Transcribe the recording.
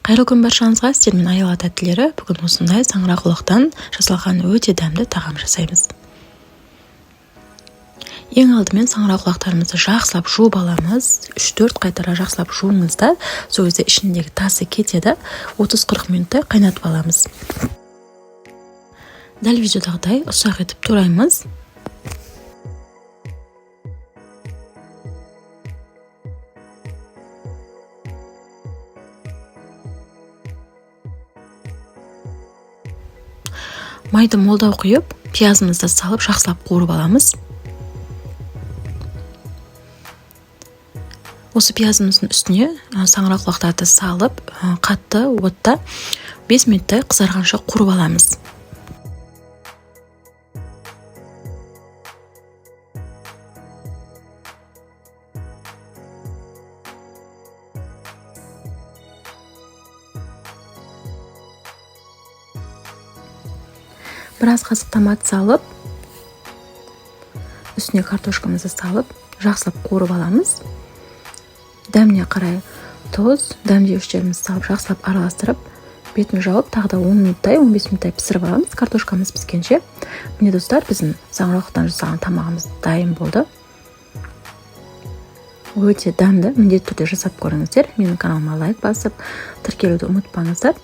Қайырлы күн баршаңызға, сіздермен аяла тәттілері. Бүгін осындай саңырауқұлақтан жасалған өте дәмді тағам жасаймыз. Ең алдымен саңырауқұлақтарымызды жақсылап жуып аламыз. 3-4 қайтара жақсылап жуыңыз да, сол кезде ішіндегі тасы кетеді. 30-40 минуттай қайнатып аламыз. Дәл видеодағыдай ұсақ етіп тураймыз. Майды молдау құйып, пиязымызды салып, жақсылап қуырып аламыз. Осы пиязымыздың үстіне саңырауқұлақтарды салып, қатты отта 5 минуттай қызарғанша қуырып аламыз. Біраз қасық томат салып, үстіне картошкамызды салып, жақсылап қуырып аламыз. Дәміне қарай тұз, дәмдеуіштерімізді салып, жақсылап араластырып, бетін жауып, тағы да 10 минуттай, 15 минуттай пісіріп аламыз. Картошкамыз піскенше. Міне достар, біздің саңырауқұлақтан жасаған тамағымыз дайын болды. Өте дәмді, міндетті түрде жасап көріңіздер. Менің каналыма лайк басып, тіркелуді ұмытпаңыздар.